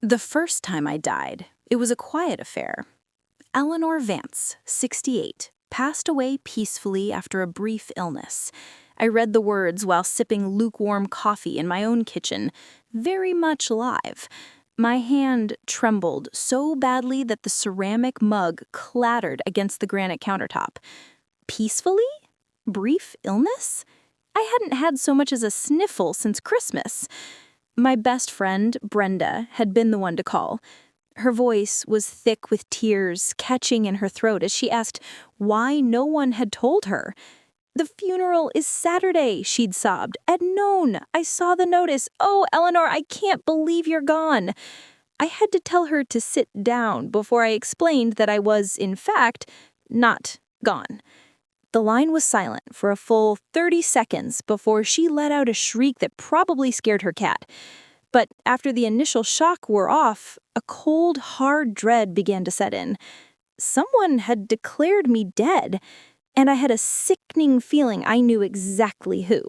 The first time I died, it was a quiet affair. Eleanor Vance, 68, passed away peacefully after a brief illness. I read the words while sipping lukewarm coffee in my own kitchen, very much alive. My hand trembled so badly that the ceramic mug clattered against the granite countertop. Peacefully? Brief illness? I hadn't had so much as a sniffle since Christmas. My best friend, Brenda, had been the one to call. Her voice was thick with tears catching in her throat as she asked why no one had told her. "The funeral is Saturday," she'd sobbed. "At noon. I saw the notice. Oh, Eleanor, I can't believe you're gone." I had to tell her to sit down before I explained that I was, in fact, not gone. The line was silent for a full 30 seconds before she let out a shriek that probably scared her cat. But after the initial shock wore off, a cold, hard dread began to set in. Someone had declared me dead, and I had a sickening feeling I knew exactly who.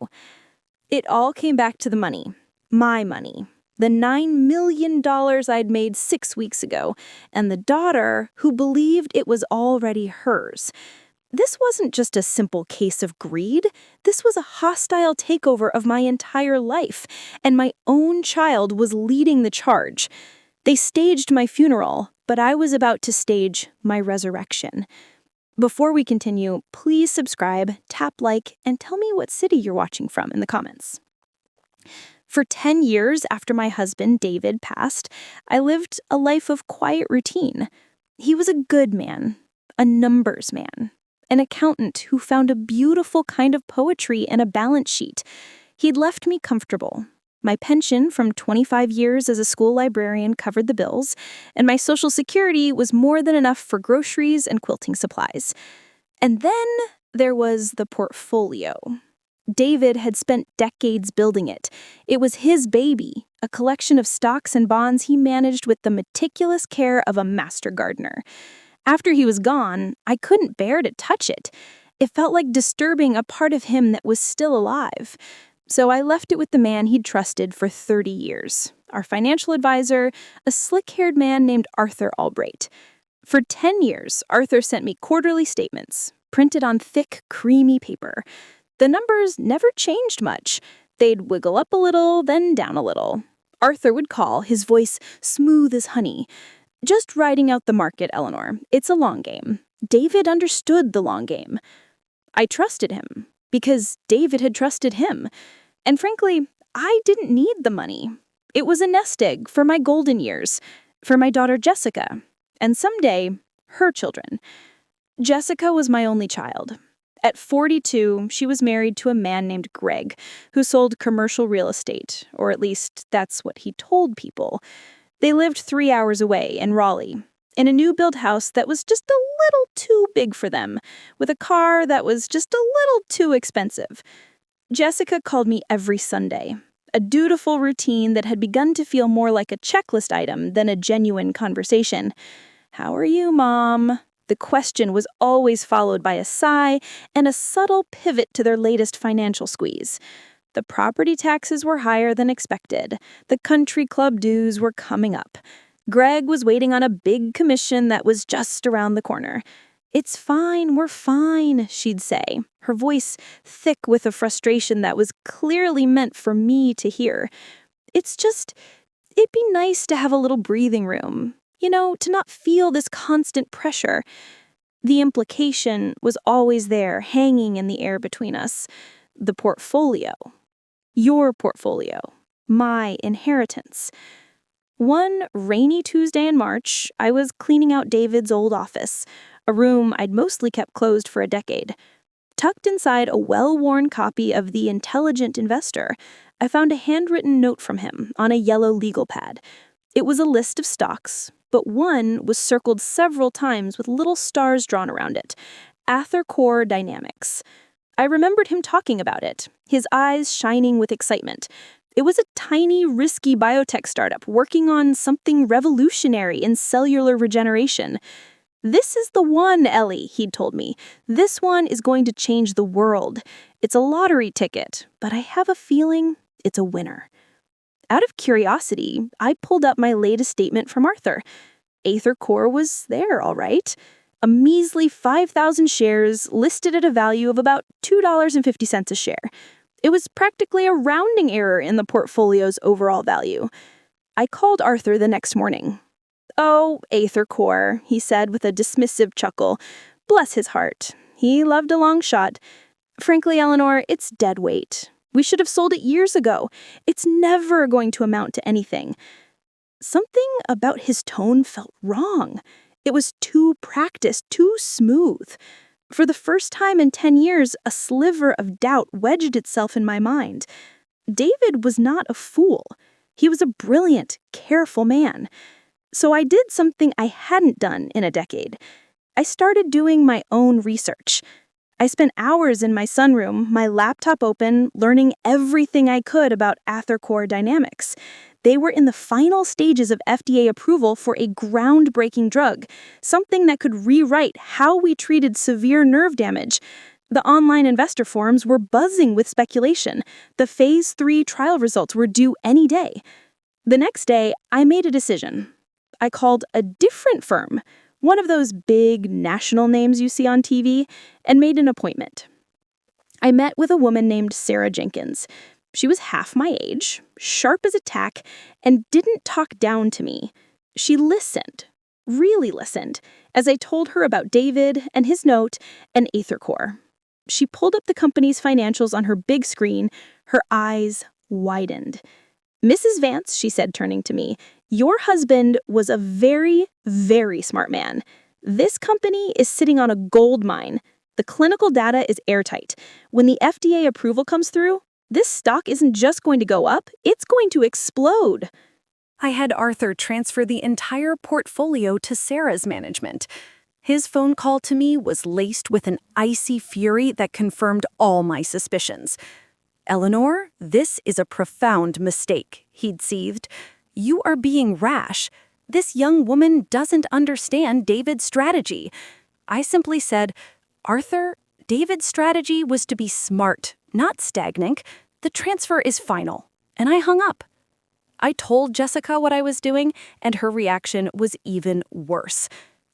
It all came back to the money. My money. The $9 million I'd made 6 weeks ago, and the daughter who believed it was already hers. This wasn't just a simple case of greed. This was a hostile takeover of my entire life, and my own child was leading the charge. They staged my funeral, but I was about to stage my resurrection. Before we continue, please subscribe, tap like, and tell me what city you're watching from in the comments. For 10 years after my husband, David, passed, I lived a life of quiet routine. He was a good man, a numbers man. An accountant who found a beautiful kind of poetry in a balance sheet. He'd left me comfortable. My pension from 25 years as a school librarian covered the bills, and my Social Security was more than enough for groceries and quilting supplies. And then there was the portfolio. David had spent decades building it. It was his baby, a collection of stocks and bonds he managed with the meticulous care of a master gardener. After he was gone, I couldn't bear to touch it. It felt like disturbing a part of him that was still alive. So I left it with the man he'd trusted for 30 years, our financial advisor, a slick-haired man named Arthur Albright. For 10 years, Arthur sent me quarterly statements, printed on thick, creamy paper. The numbers never changed much. They'd wiggle up a little, then down a little. Arthur would call, his voice smooth as honey. "Just riding out the market, Eleanor. It's a long game." David understood the long game. I trusted him because David had trusted him. And frankly, I didn't need the money. It was a nest egg for my golden years, for my daughter Jessica, and someday, her children. Jessica was my only child. At 42, she was married to a man named Greg, who sold commercial real estate, or at least that's what he told people. They lived 3 hours away in Raleigh, in a new-built house that was just a little too big for them, with a car that was just a little too expensive. Jessica called me every Sunday, a dutiful routine that had begun to feel more like a checklist item than a genuine conversation. "How are you, Mom?" The question was always followed by a sigh and a subtle pivot to their latest financial squeeze. The property taxes were higher than expected. The country club dues were coming up. Greg was waiting on a big commission that was just around the corner. "It's fine, we're fine," she'd say, her voice thick with a frustration that was clearly meant for me to hear. It'd be nice to have a little breathing room, to not feel this constant pressure." The implication was always there, hanging in the air between us. The portfolio. Your portfolio. My inheritance. One rainy Tuesday in March, I was cleaning out David's old office, a room I'd mostly kept closed for a decade. Tucked inside a well-worn copy of The Intelligent Investor, I found a handwritten note from him on a yellow legal pad. It was a list of stocks, but one was circled several times with little stars drawn around it. Aether Core Dynamics. I remembered him talking about it, his eyes shining with excitement. It was a tiny, risky biotech startup working on something revolutionary in cellular regeneration. "This is the one, Ellie," he'd told me. "This one is going to change the world. It's a lottery ticket, but I have a feeling it's a winner." Out of curiosity, I pulled up my latest statement from Arthur. Aether Core was there, all right. A measly 5,000 shares listed at a value of about $2.50 a share. It was practically a rounding error in the portfolio's overall value. I called Arthur the next morning. "Oh, Aether Core," he said with a dismissive chuckle. Bless his heart. He loved a long shot. "Frankly, Eleanor, it's dead weight. We should have sold it years ago. It's never going to amount to anything." Something about his tone felt wrong. It was too practiced, too smooth. For the first time in 10 years, a sliver of doubt wedged itself in my mind. David was not a fool. He was a brilliant, careful man. So I did something I hadn't done in a decade. I started doing my own research. I spent hours in my sunroom, my laptop open, learning everything I could about Aether Core dynamics. They were in the final stages of FDA approval for a groundbreaking drug, something that could rewrite how we treated severe nerve damage. The online investor forums were buzzing with speculation. The Phase 3 trial results were due any day. The next day, I made a decision. I called a different firm, one of those big national names you see on TV, and made an appointment. I met with a woman named Sarah Jenkins. She was half my age, sharp as a tack, and didn't talk down to me. She listened, really listened, as I told her about David and his note and Aether Core. She pulled up the company's financials on her big screen, her eyes widened. "Mrs. Vance," she said, turning to me, "your husband was a very, very smart man. This company is sitting on a gold mine. The clinical data is airtight. When the FDA approval comes through, this stock isn't just going to go up, it's going to explode." I had Arthur transfer the entire portfolio to Sarah's management. His phone call to me was laced with an icy fury that confirmed all my suspicions. "Eleanor, this is a profound mistake," he'd seethed. "You are being rash. This young woman doesn't understand David's strategy." I simply said, "Arthur, David's strategy was to be smart, not stagnant. The transfer is final." And I hung up. I told Jessica what I was doing, and her reaction was even worse.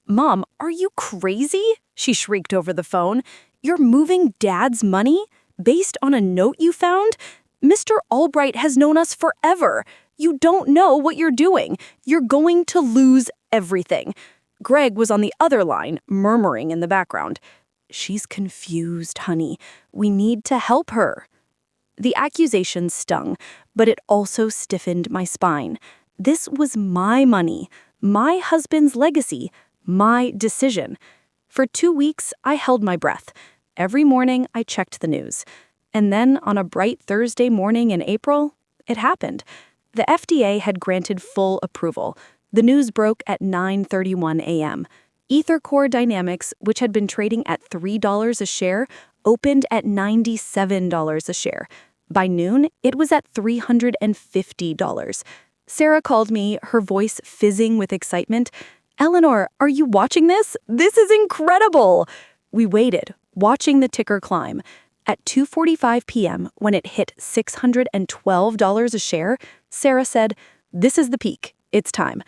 "Mom, are you crazy?" she shrieked over the phone. "You're moving Dad's money? Based on a note you found? Mr. Albright has known us forever. You don't know what you're doing. You're going to lose everything." Greg was on the other line, murmuring in the background. "She's confused, honey. We need to help her." The accusation stung, but it also stiffened my spine. This was my money, my husband's legacy, my decision. For 2 weeks, I held my breath. Every morning, I checked the news. And then, on a bright Thursday morning in April, it happened. The FDA had granted full approval. The news broke at 9:31 a.m. Aether Core Dynamics, which had been trading at $3 a share, opened at $97 a share. By noon, it was at $350. Sarah called me, her voice fizzing with excitement. "Eleanor, are you watching this? This is incredible!" We waited, watching the ticker climb. At 2:45 p.m., when it hit $612 a share, Sarah said, "This is the peak. It's time."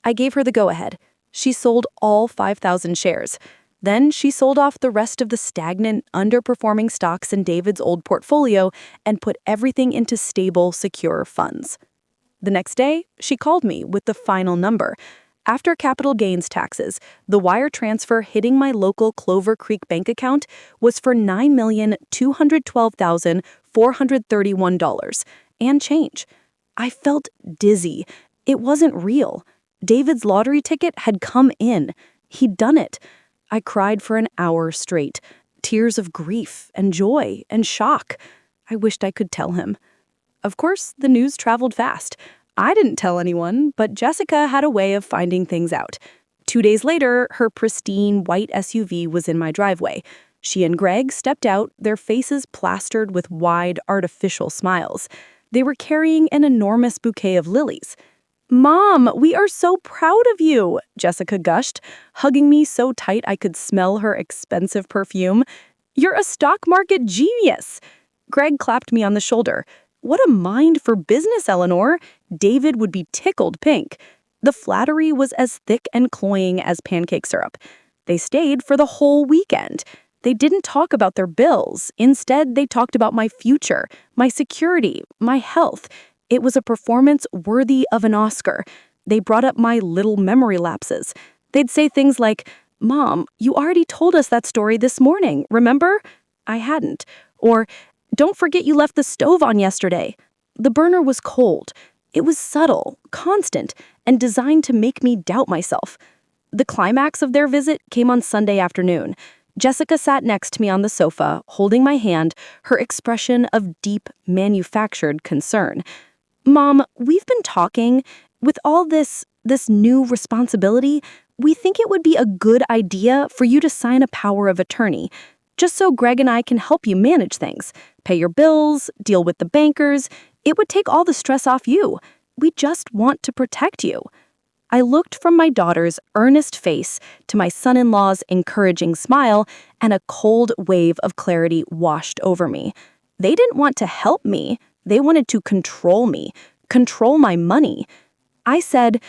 I gave her the go-ahead. She sold all 5,000 shares. Then she sold off the rest of the stagnant, underperforming stocks in David's old portfolio and put everything into stable, secure funds. The next day, she called me with the final number. After capital gains taxes, the wire transfer hitting my local Clover Creek bank account was for $9,212,431 and change. I felt dizzy. It wasn't real. David's lottery ticket had come in. He'd done it. I cried for an hour straight, tears of grief and joy and shock. I wished I could tell him. Of course, the news traveled fast. I didn't tell anyone, but Jessica had a way of finding things out. 2 days later, her pristine white SUV was in my driveway. She and Greg stepped out, their faces plastered with wide, artificial smiles. They were carrying an enormous bouquet of lilies. "Mom, we are so proud of you," Jessica gushed, hugging me so tight I could smell her expensive perfume. "You're a stock market genius." Greg clapped me on the shoulder. What a mind for business, Eleanor. David would be tickled pink. The flattery was as thick and cloying as pancake syrup. They stayed for the whole weekend. They didn't talk about their bills. Instead, they talked about my future, my security, my health. It was a performance worthy of an Oscar. They brought up my little memory lapses. They'd say things like, "Mom, you already told us that story this morning, remember?" I hadn't. Or, "Don't forget you left the stove on yesterday." The burner was cold. It was subtle, constant, and designed to make me doubt myself. The climax of their visit came on Sunday afternoon. Jessica sat next to me on the sofa, holding my hand, her expression of deep, manufactured concern. "Mom, we've been talking. With all this new responsibility, we think it would be a good idea for you to sign a power of attorney, just so Greg and I can help you manage things, pay your bills, deal with the bankers. It would take all the stress off you. We just want to protect you." I looked from my daughter's earnest face to my son-in-law's encouraging smile, and a cold wave of clarity washed over me. They didn't want to help me. They wanted to control me, control my money. I said,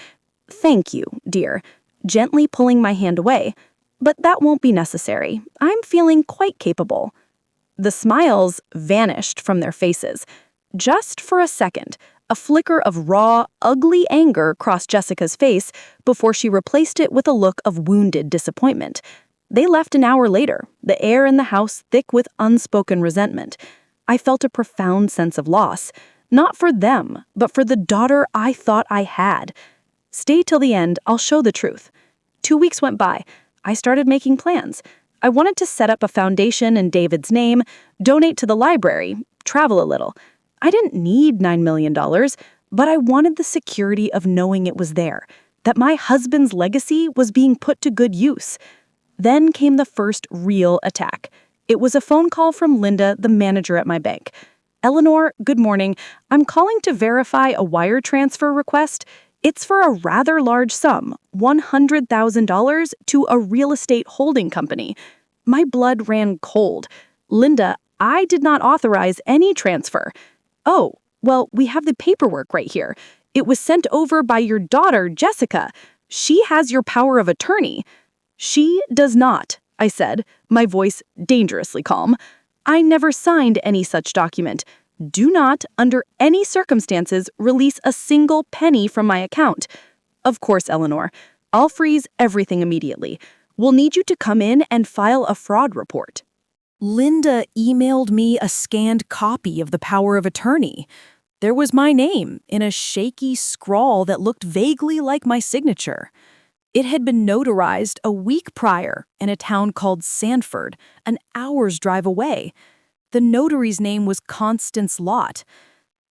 "Thank you, dear," gently pulling my hand away. "But that won't be necessary. I'm feeling quite capable." The smiles vanished from their faces. Just for a second, a flicker of raw, ugly anger crossed Jessica's face before she replaced it with a look of wounded disappointment. They left an hour later, the air in the house thick with unspoken resentment. I felt a profound sense of loss, not for them, but for the daughter I thought I had. Stay till the end, I'll show the truth. 2 weeks went by. I started making plans. I wanted to set up a foundation in David's name, donate to the library, travel a little. I didn't need $9 million, but I wanted the security of knowing it was there, that my husband's legacy was being put to good use. Then came the first real attack. It was a phone call from Linda, the manager at my bank. "Eleanor, good morning. I'm calling to verify a wire transfer request. It's for a rather large sum, $100,000 to a real estate holding company." My blood ran cold. "Linda, I did not authorize any transfer." "Oh, well, we have the paperwork right here. It was sent over by your daughter, Jessica. She has your power of attorney." "She does not," I said, my voice dangerously calm. "I never signed any such document. Do not, under any circumstances, release a single penny from my account." "Of course, Eleanor. I'll freeze everything immediately. We'll need you to come in and file a fraud report." Linda emailed me a scanned copy of the power of attorney. There was my name in a shaky scrawl that looked vaguely like my signature. It had been notarized a week prior in a town called Sanford, an hour's drive away. The notary's name was Constance Lott.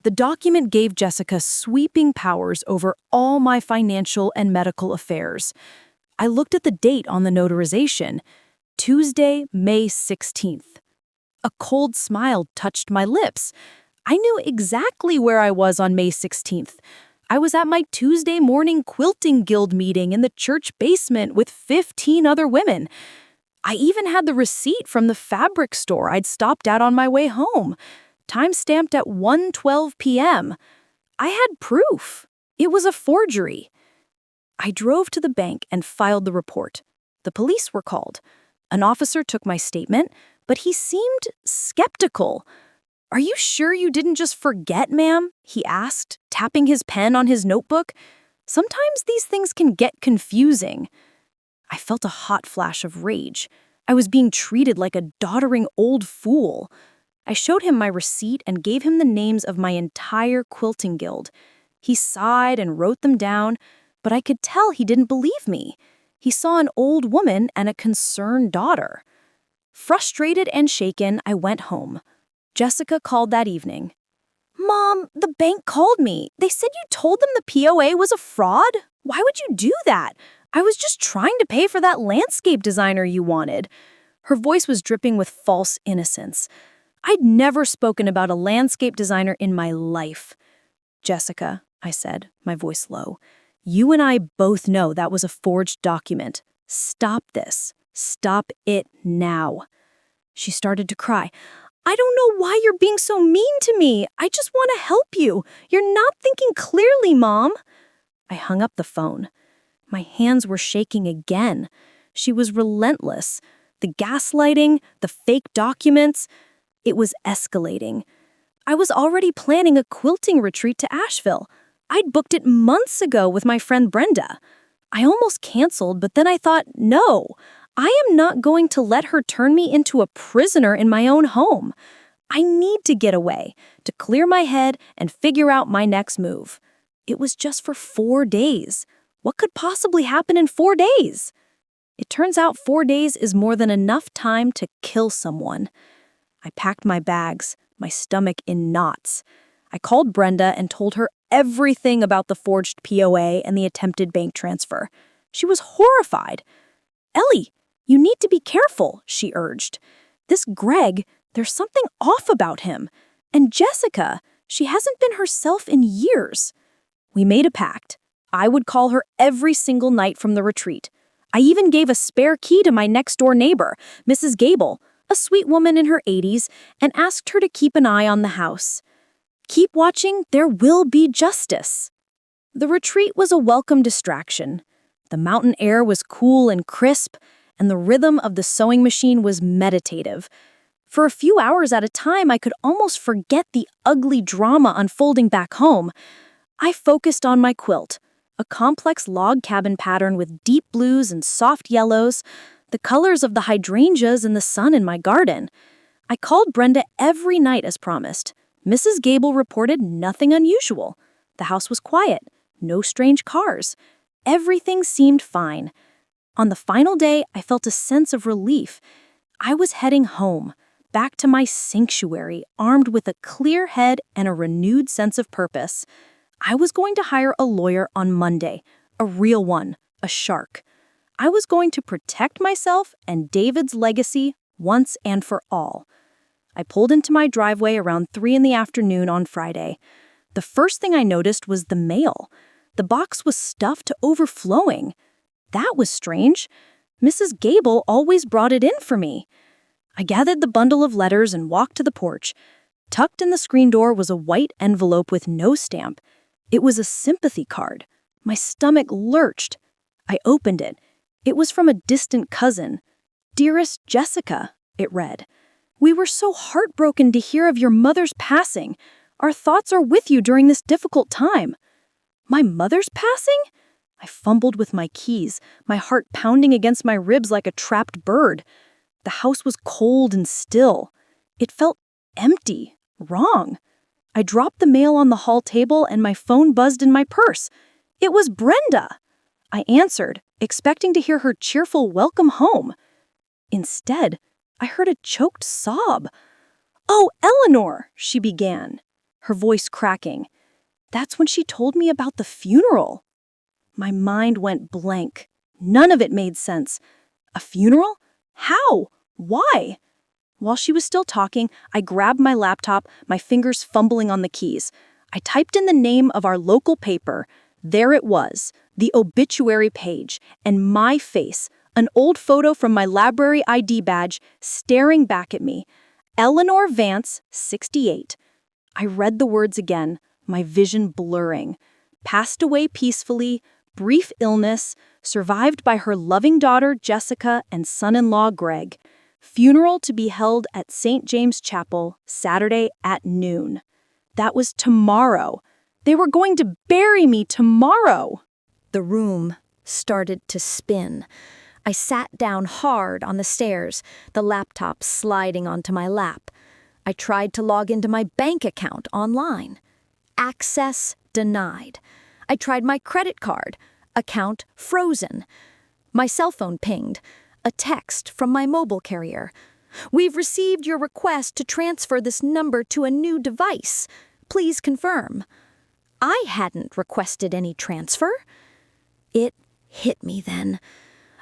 The document gave Jessica sweeping powers over all my financial and medical affairs. I looked at the date on the notarization, Tuesday, May 16th. A cold smile touched my lips. I knew exactly where I was on May 16th. I was at my Tuesday morning quilting guild meeting in the church basement with 15 other women. I even had the receipt from the fabric store I'd stopped at on my way home, time-stamped at 1:12 p.m. I had proof. It was a forgery. I drove to the bank and filed the report. The police were called. An officer took my statement, but he seemed skeptical. "Are you sure you didn't just forget, ma'am?" he asked, tapping his pen on his notebook. "Sometimes these things can get confusing." I felt a hot flash of rage. I was being treated like a doddering old fool. I showed him my receipt and gave him the names of my entire quilting guild. He sighed and wrote them down, but I could tell he didn't believe me. He saw an old woman and a concerned daughter. Frustrated and shaken, I went home. Jessica called that evening. "Mom, the bank called me. They said you told them the POA was a fraud? Why would you do that? I was just trying to pay for that landscape designer you wanted." Her voice was dripping with false innocence. I'd never spoken about a landscape designer in my life. "Jessica," I said, my voice low, "you and I both know that was a forged document. Stop this. Stop it now." She started to cry. I don't know why you're being so mean to me. I just want to help you. You're not thinking clearly, Mom. I hung up the phone. My hands were shaking again. She was relentless. The gaslighting, the fake documents, it was escalating. I was already planning a quilting retreat to Asheville. I'd booked it months ago with my friend Brenda. I almost canceled, but then I thought, no, I am not going to let her turn me into a prisoner in my own home. I need to get away, to clear my head and figure out my next move. It was just for 4 days. What could possibly happen in 4 days? It turns out 4 days is more than enough time to kill someone. I packed my bags, my stomach in knots. I called Brenda and told her everything about the forged POA and the attempted bank transfer. She was horrified. "Ellie, you need to be careful," she urged. "This Greg, there's something off about him. And Jessica, she hasn't been herself in years." We made a pact. I would call her every single night from the retreat. I even gave a spare key to my next-door neighbor, Mrs. Gable, a sweet woman in her 80s, and asked her to keep an eye on the house. Keep watching, there will be justice. The retreat was a welcome distraction. The mountain air was cool and crisp, and the rhythm of the sewing machine was meditative. For a few hours at a time, I could almost forget the ugly drama unfolding back home. I focused on my quilt, a complex log cabin pattern with deep blues and soft yellows, the colors of the hydrangeas and the sun in my garden. I called Brenda every night as promised. Mrs. Gable reported nothing unusual. The house was quiet, no strange cars. Everything seemed fine. On the final day, I felt a sense of relief. I was heading home, back to my sanctuary, armed with a clear head and a renewed sense of purpose. I was going to hire a lawyer on Monday, a real one, a shark. I was going to protect myself and David's legacy once and for all. I pulled into my driveway around 3 in the afternoon on Friday. The first thing I noticed was the mail. The box was stuffed to overflowing. That was strange. Mrs. Gable always brought it in for me. I gathered the bundle of letters and walked to the porch. Tucked in the screen door was a white envelope with no stamp. It was a sympathy card. My stomach lurched. I opened it. It was from a distant cousin. "Dearest Jessica," it read. "We were so heartbroken to hear of your mother's passing. Our thoughts are with you during this difficult time." My mother's passing? I fumbled with my keys, my heart pounding against my ribs like a trapped bird. The house was cold and still. It felt empty, wrong. I dropped the mail on the hall table and my phone buzzed in my purse. It was Brenda. I answered, expecting to hear her cheerful welcome home. Instead, I heard a choked sob. "Oh, Eleanor," she began, her voice cracking. That's when she told me about the funeral. My mind went blank. None of it made sense. A funeral? How? Why? While she was still talking, I grabbed my laptop, my fingers fumbling on the keys. I typed in the name of our local paper. There it was, the obituary page, and my face, an old photo from my library ID badge, staring back at me. Eleanor Vance, 68. I read the words again, my vision blurring. Passed away peacefully, brief illness, survived by her loving daughter Jessica and son-in-law Greg. Funeral to be held at St. James Chapel, Saturday at noon. That was tomorrow. They were going to bury me tomorrow. The room started to spin. I sat down hard on the stairs, the laptop sliding onto my lap. I tried to log into my bank account online. Access denied. I tried my credit card. Account frozen. My cell phone pinged. A text from my mobile carrier. "We've received your request to transfer this number to a new device. Please confirm." I hadn't requested any transfer. It hit me then.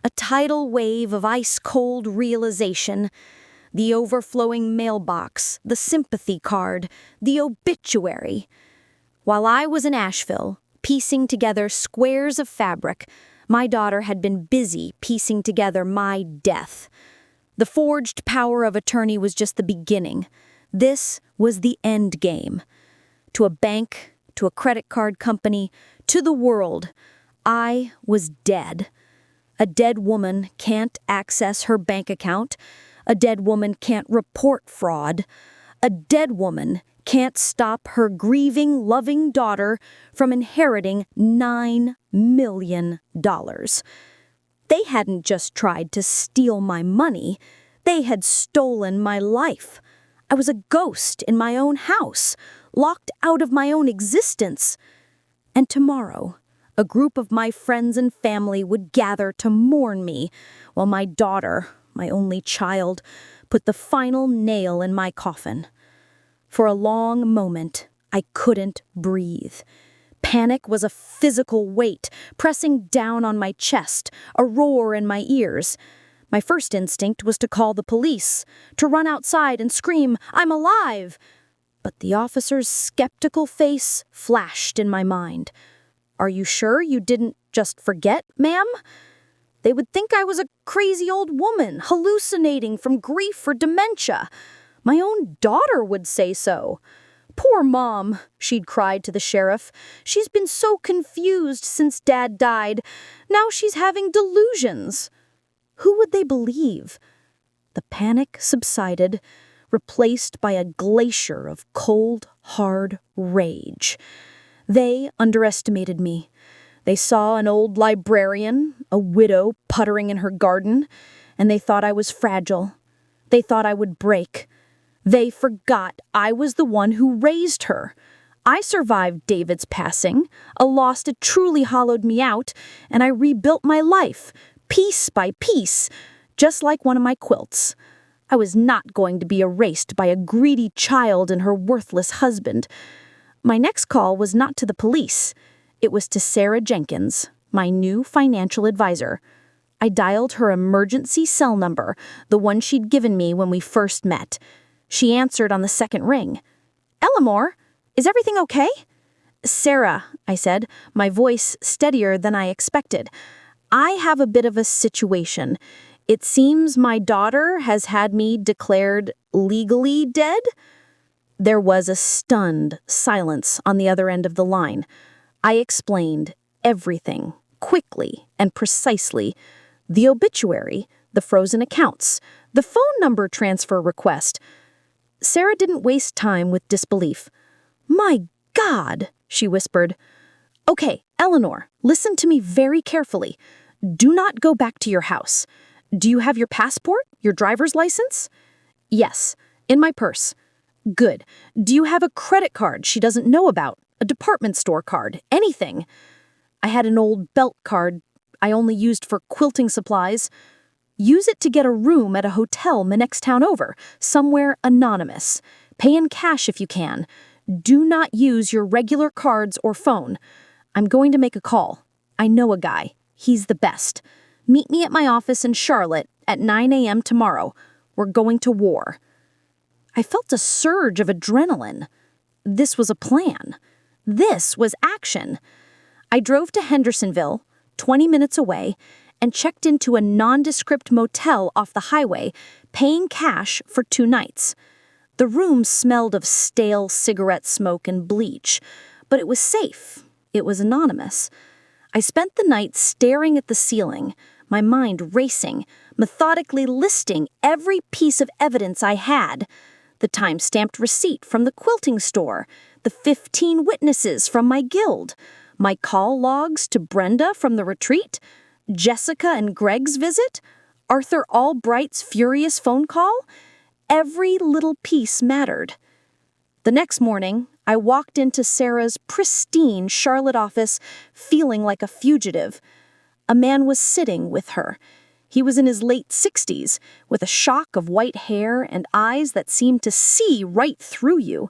A tidal wave of ice-cold realization. The overflowing mailbox, the sympathy card, the obituary. While I was in Asheville, piecing together squares of fabric, my daughter had been busy piecing together my death. The forged power of attorney was just the beginning. This was the end game. To a bank, to a credit card company, to the world. I was dead. A dead woman can't access her bank account. A dead woman can't report fraud. A dead woman can't stop her grieving, loving daughter from inheriting $9 million. They hadn't just tried to steal my money. They had stolen my life. I was a ghost in my own house, locked out of my own existence. And tomorrow, a group of my friends and family would gather to mourn me, while my daughter, my only child, put the final nail in my coffin. For a long moment, I couldn't breathe. Panic was a physical weight, pressing down on my chest, a roar in my ears. My first instinct was to call the police, to run outside and scream, "I'm alive!" But the officer's skeptical face flashed in my mind. "Are you sure you didn't just forget, ma'am? They would think I was a crazy old woman, hallucinating from grief or dementia. My own daughter would say so. Poor Mom," she'd cried to the sheriff. "She's been so confused since Dad died. Now she's having delusions." Who would they believe? The panic subsided, replaced by a glacier of cold, hard rage. They underestimated me. They saw an old librarian, a widow puttering in her garden, and they thought I was fragile. They thought I would break. They forgot I was the one who raised her. I survived David's passing, a loss that truly hollowed me out, and I rebuilt my life, piece by piece, just like one of my quilts. I was not going to be erased by a greedy child and her worthless husband. My next call was not to the police. It was to Sarah Jenkins, my new financial advisor. I dialed her emergency cell number, the one she'd given me when we first met. She answered on the second ring. "Eleanor, is everything okay?" "Sarah," I said, my voice steadier than I expected. "I have a bit of a situation. It seems my daughter has had me declared legally dead." There was a stunned silence on the other end of the line. I explained everything, quickly and precisely. The obituary, the frozen accounts, the phone number transfer request. Sarah didn't waste time with disbelief. "My God," she whispered. "Okay, Eleanor, listen to me very carefully. Do not go back to your house. Do you have your passport, your driver's license?" "Yes, in my purse." "Good. Do you have a credit card she doesn't know about? A department store card? Anything?" "I had an old belt card I only used for quilting supplies." "Use it to get a room at a hotel the next town over, somewhere anonymous. Pay in cash if you can. Do not use your regular cards or phone. I'm going to make a call. I know a guy. He's the best. Meet me at my office in Charlotte at 9 a.m. tomorrow. We're going to war." I felt a surge of adrenaline. This was a plan. This was action. I drove to Hendersonville, 20 minutes away, and checked into a nondescript motel off the highway, paying cash for 2 nights. The room smelled of stale cigarette smoke and bleach, but it was safe. It was anonymous. I spent the night staring at the ceiling, my mind racing, methodically listing every piece of evidence I had. The time-stamped receipt from the quilting store, the 15 witnesses from my guild, my call logs to Brenda from the retreat, Jessica and Greg's visit, Arthur Albright's furious phone call. Every little piece mattered. The next morning, I walked into Sarah's pristine Charlotte office feeling like a fugitive. A man was sitting with her. He was in his late 60s, with a shock of white hair and eyes that seemed to see right through you.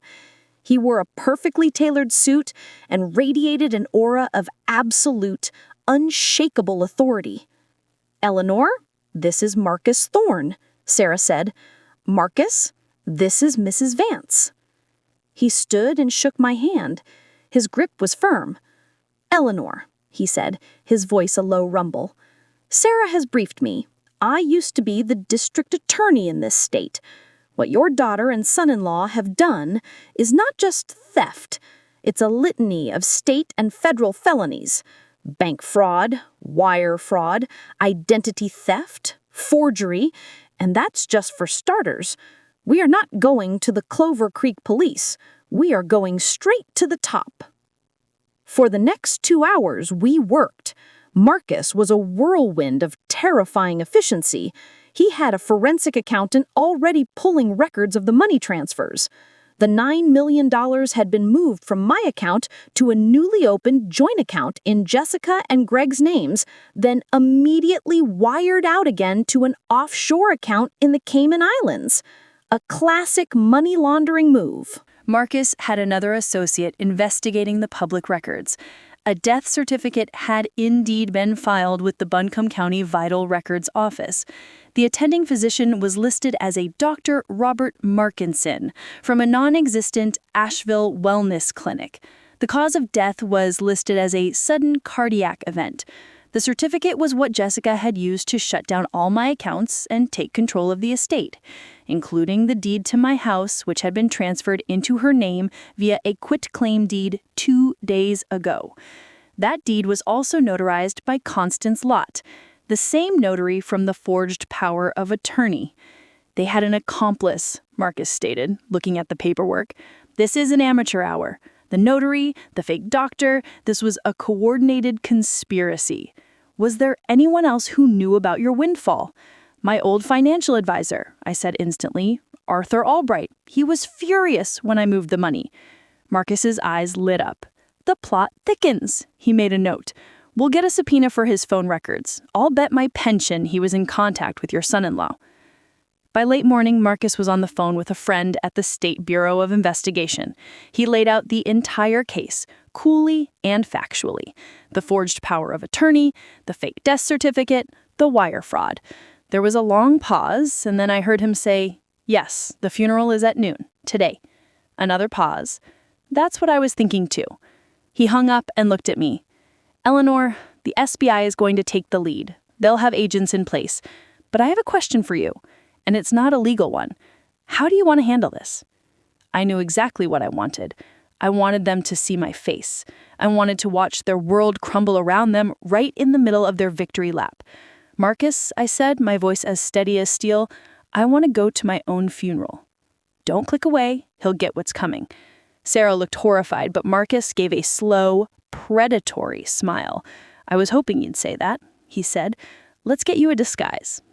He wore a perfectly tailored suit and radiated an aura of absolute, unshakable authority. "Eleanor, this is Marcus Thorne," Sarah said. "Marcus, this is Mrs. Vance." He stood and shook my hand. His grip was firm. "Eleanor," he said, his voice a low rumble. "Sarah has briefed me. I used to be the district attorney in this state. What your daughter and son-in-law have done is not just theft. It's a litany of state and federal felonies. Bank fraud, wire fraud, identity theft, forgery, and that's just for starters. We are not going to the Clover Creek police. We are going straight to the top. For the next 2 hours, we worked. Marcus was a whirlwind of terrifying efficiency. He had a forensic accountant already pulling records of the money transfers. The $9 million had been moved from my account to a newly opened joint account in Jessica and Greg's names, then immediately wired out again to an offshore account in the Cayman Islands. A classic money laundering move. Marcus had another associate investigating the public records. A death certificate had indeed been filed with the Buncombe County Vital Records Office. The attending physician was listed as a Dr. Robert Markinson from a non-existent Asheville wellness clinic. The cause of death was listed as a sudden cardiac event. The certificate was what Jessica had used to shut down all my accounts and take control of the estate, including the deed to my house, which had been transferred into her name via a quitclaim deed 2 days ago. That deed was also notarized by Constance Lott, the same notary from the forged power of attorney. They had an accomplice, Marcus stated, looking at the paperwork. This is an amateur hour. The notary, the fake doctor, this was a coordinated conspiracy. Was there anyone else who knew about your windfall? My old financial advisor, I said instantly. Arthur Albright. He was furious when I moved the money. Marcus's eyes lit up. The plot thickens, he made a note. We'll get a subpoena for his phone records. I'll bet my pension he was in contact with your son-in-law. By late morning, Marcus was on the phone with a friend at the State Bureau of Investigation. He laid out the entire case, coolly and factually. The forged power of attorney, the fake death certificate, the wire fraud. There was a long pause, and then I heard him say, "Yes, the funeral is at noon, today." Another pause. That's what I was thinking too. He hung up and looked at me. "Eleanor, the SBI is going to take the lead. They'll have agents in place. But I have a question for you. And it's not a legal one. How do you want to handle this?" I knew exactly what I wanted. I wanted them to see my face. I wanted to watch their world crumble around them right in the middle of their victory lap. "Marcus," I said, my voice as steady as steel, "I want to go to my own funeral." "Don't click away. He'll get what's coming." Sarah looked horrified, but Marcus gave a slow, predatory smile. "I was hoping you'd say that," he said. "Let's get you a disguise."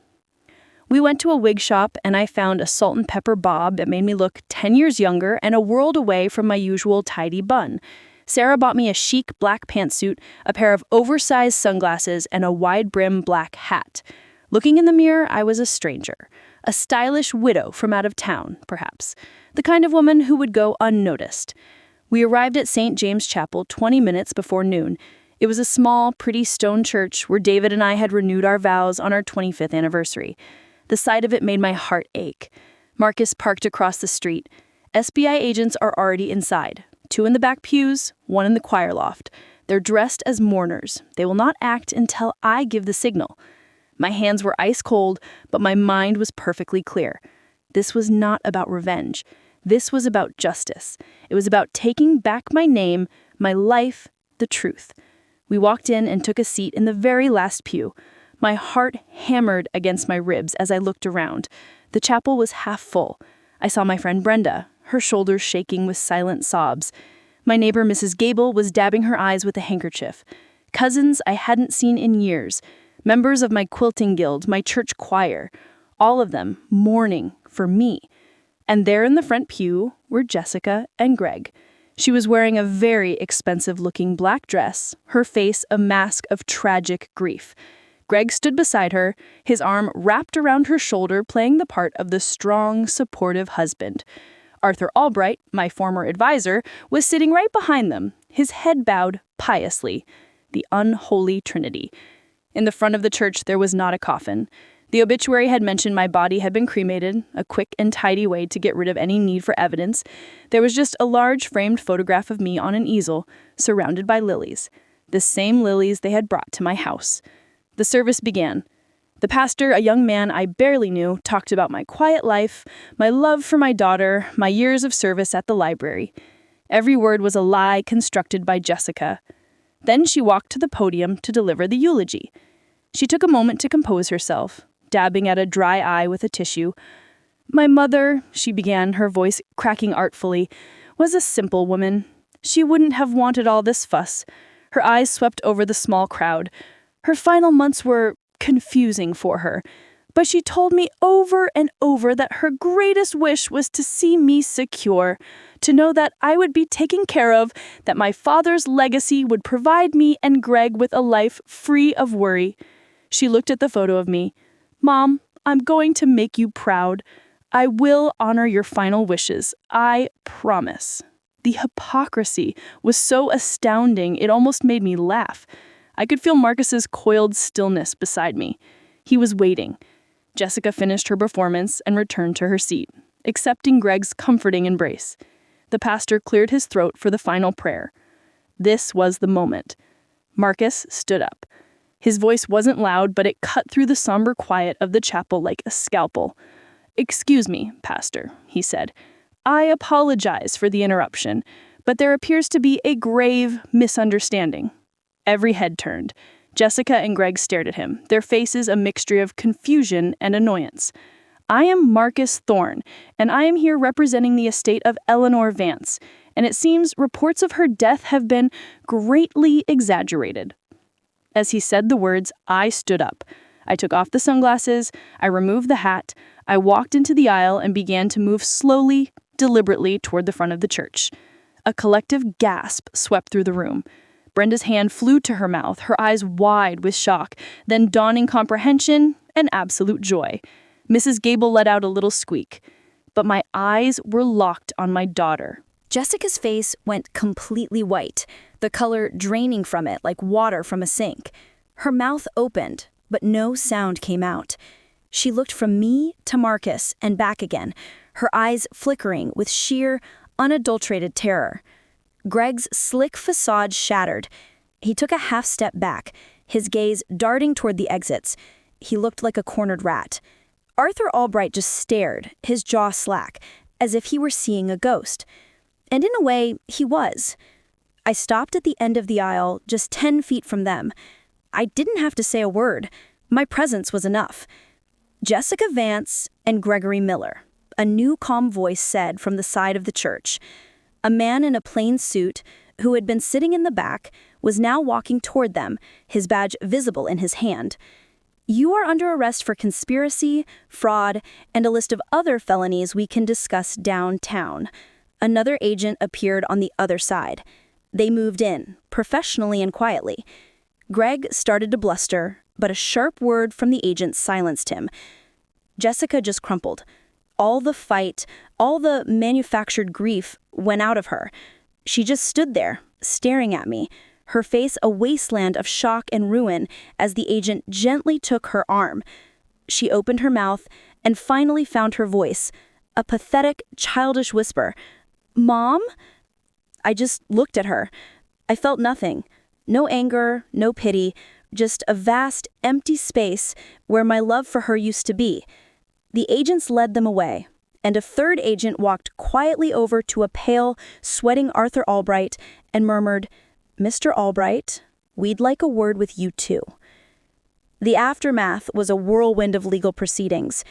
We went to a wig shop, and I found a salt and pepper bob that made me look 10 years younger and a world away from my usual tidy bun. Sarah bought me a chic black pantsuit, a pair of oversized sunglasses, and a wide-brim black hat. Looking in the mirror, I was a stranger. A stylish widow from out of town, perhaps. The kind of woman who would go unnoticed. We arrived at St. James Chapel 20 minutes before noon. It was a small, pretty stone church where David and I had renewed our vows on our 25th anniversary. The sight of it made my heart ache. Marcus parked across the street. SBI agents are already inside. 2 in the back pews, 1 in the choir loft. They're dressed as mourners. They will not act until I give the signal. My hands were ice cold, but my mind was perfectly clear. This was not about revenge. This was about justice. It was about taking back my name, my life, the truth. We walked in and took a seat in the very last pew. My heart hammered against my ribs as I looked around. The chapel was half full. I saw my friend Brenda, her shoulders shaking with silent sobs. My neighbor Mrs. Gable was dabbing her eyes with a handkerchief. Cousins I hadn't seen in years. Members of my quilting guild, my church choir. All of them mourning for me. And there in the front pew were Jessica and Greg. She was wearing a very expensive-looking black dress, her face a mask of tragic grief. Greg stood beside her, his arm wrapped around her shoulder, playing the part of the strong, supportive husband. Arthur Albright, my former advisor, was sitting right behind them, his head bowed piously. The unholy trinity. In the front of the church, there was not a coffin. The obituary had mentioned my body had been cremated, a quick and tidy way to get rid of any need for evidence. There was just a large framed photograph of me on an easel, surrounded by lilies. The same lilies they had brought to my house. The service began. The pastor, a young man I barely knew, talked about my quiet life, my love for my daughter, my years of service at the library. Every word was a lie constructed by Jessica. Then she walked to the podium to deliver the eulogy. She took a moment to compose herself, dabbing at a dry eye with a tissue. "My mother," she began, her voice cracking artfully, "was a simple woman. She wouldn't have wanted all this fuss." Her eyes swept over the small crowd. Her final months were confusing for her, but she told me over and over that her greatest wish was to see me secure, to know that I would be taken care of, that my father's legacy would provide me and Greg with a life free of worry. She looked at the photo of me. "Mom, I'm going to make you proud. I will honor your final wishes. I promise." The hypocrisy was so astounding it almost made me laugh. I could feel Marcus's coiled stillness beside me. He was waiting. Jessica finished her performance and returned to her seat, accepting Greg's comforting embrace. The pastor cleared his throat for the final prayer. This was the moment. Marcus stood up. His voice wasn't loud, but it cut through the somber quiet of the chapel like a scalpel. "Excuse me, Pastor," he said. "I apologize for the interruption, but there appears to be a grave misunderstanding." Every head turned. Jessica and Greg stared at him, their faces a mixture of confusion and annoyance. "I am Marcus Thorne, and I am here representing the estate of Eleanor Vance, and it seems reports of her death have been greatly exaggerated." As he said the words, I stood up. I took off the sunglasses, I removed the hat, I walked into the aisle and began to move slowly, deliberately toward the front of the church. A collective gasp swept through the room. Brenda's hand flew to her mouth, her eyes wide with shock, then dawning comprehension and absolute joy. Mrs. Gable let out a little squeak. But my eyes were locked on my daughter. Jessica's face went completely white, the color draining from it like water from a sink. Her mouth opened, but no sound came out. She looked from me to Marcus and back again, her eyes flickering with sheer, unadulterated terror. Greg's slick facade shattered. He took a half step back, his gaze darting toward the exits. He looked like a cornered rat. Arthur Albright just stared, his jaw slack, as if he were seeing a ghost. And in a way, he was. I stopped at the end of the aisle, just 10 feet from them. I didn't have to say a word. My presence was enough. "Jessica Vance and Gregory Miller," a new calm voice said from the side of the church. A man in a plain suit, who had been sitting in the back, was now walking toward them, his badge visible in his hand. "You are under arrest for conspiracy, fraud, and a list of other felonies we can discuss downtown." Another agent appeared on the other side. They moved in, professionally and quietly. Greg started to bluster, but a sharp word from the agent silenced him. Jessica just crumpled. All the fight, all the manufactured grief went out of her. She just stood there, staring at me, her face a wasteland of shock and ruin as the agent gently took her arm. She opened her mouth and finally found her voice, a pathetic, childish whisper. "Mom?" I just looked at her. I felt nothing. No anger, no pity, just a vast, empty space where my love for her used to be. The agents led them away, and a third agent walked quietly over to a pale, sweating Arthur Albright and murmured, "Mr. Albright, we'd like a word with you too." The aftermath was a whirlwind of legal proceedings.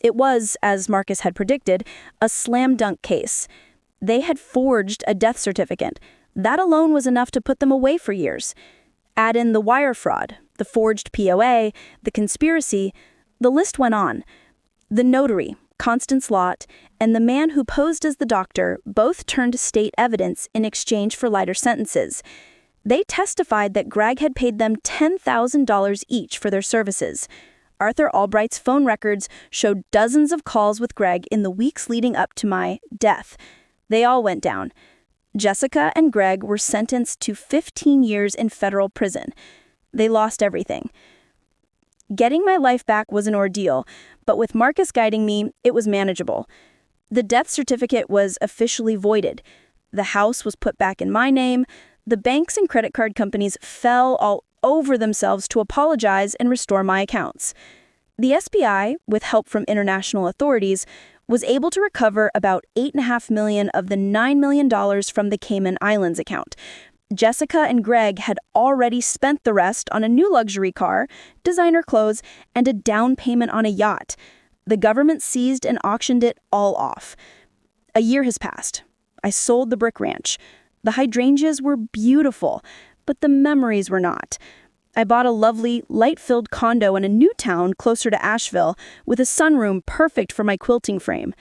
It was, as Marcus had predicted, a slam-dunk case. They had forged a death certificate. That alone was enough to put them away for years. Add in the wire fraud, the forged POA, the conspiracy, the list went on. The notary, Constance Lott, and the man who posed as the doctor both turned to state evidence in exchange for lighter sentences. They testified that Greg had paid them $10,000 each for their services. Arthur Albright's phone records showed dozens of calls with Greg in the weeks leading up to my death. They all went down. Jessica and Greg were sentenced to 15 years in federal prison. They lost everything. Getting my life back was an ordeal, but with Marcus guiding me, it was manageable. The death certificate was officially voided. The house was put back in my name. The banks and credit card companies fell all over themselves to apologize and restore my accounts. The SBI, with help from international authorities, was able to recover about $8.5 million of the $9 million from the Cayman Islands account. Jessica and Greg had already spent the rest on a new luxury car, designer clothes, and a down payment on a yacht. The government seized and auctioned it all off. A year has passed. I sold the brick ranch. The hydrangeas were beautiful, but the memories were not. I bought a lovely, light-filled condo in a new town closer to Asheville with a sunroom perfect for my quilting frame.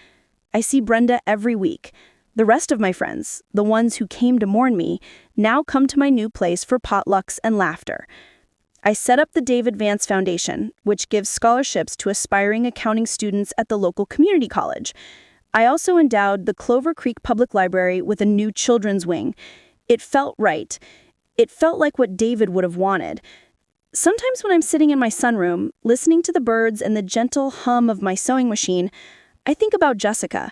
I see Brenda every week. The rest of my friends, the ones who came to mourn me, now come to my new place for potlucks and laughter. I set up the David Vance Foundation, which gives scholarships to aspiring accounting students at the local community college. I also endowed the Clover Creek Public Library with a new children's wing. It felt right. It felt like what David would have wanted. Sometimes when I'm sitting in my sunroom, listening to the birds and the gentle hum of my sewing machine, I think about Jessica.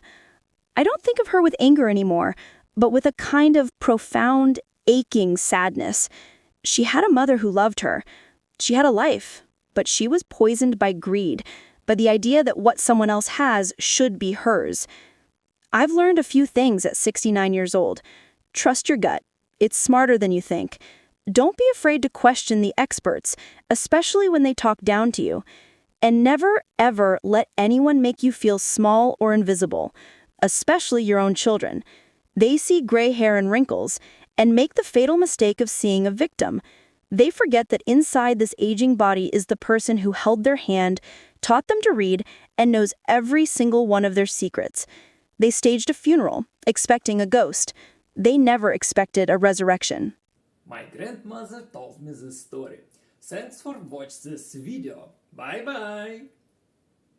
I don't think of her with anger anymore, but with a kind of profound, aching sadness. She had a mother who loved her. She had a life, but she was poisoned by greed, by the idea that what someone else has should be hers. I've learned a few things at 69 years old. Trust your gut. It's smarter than you think. Don't be afraid to question the experts, especially when they talk down to you. And never, ever let anyone make you feel small or invisible, especially your own children. They see gray hair and wrinkles and make the fatal mistake of seeing a victim. They forget that inside this aging body is the person who held their hand, taught them to read, and knows every single one of their secrets. They staged a funeral, expecting a ghost. They never expected a resurrection. My grandmother told me this story. Thanks for watching this video. Bye bye!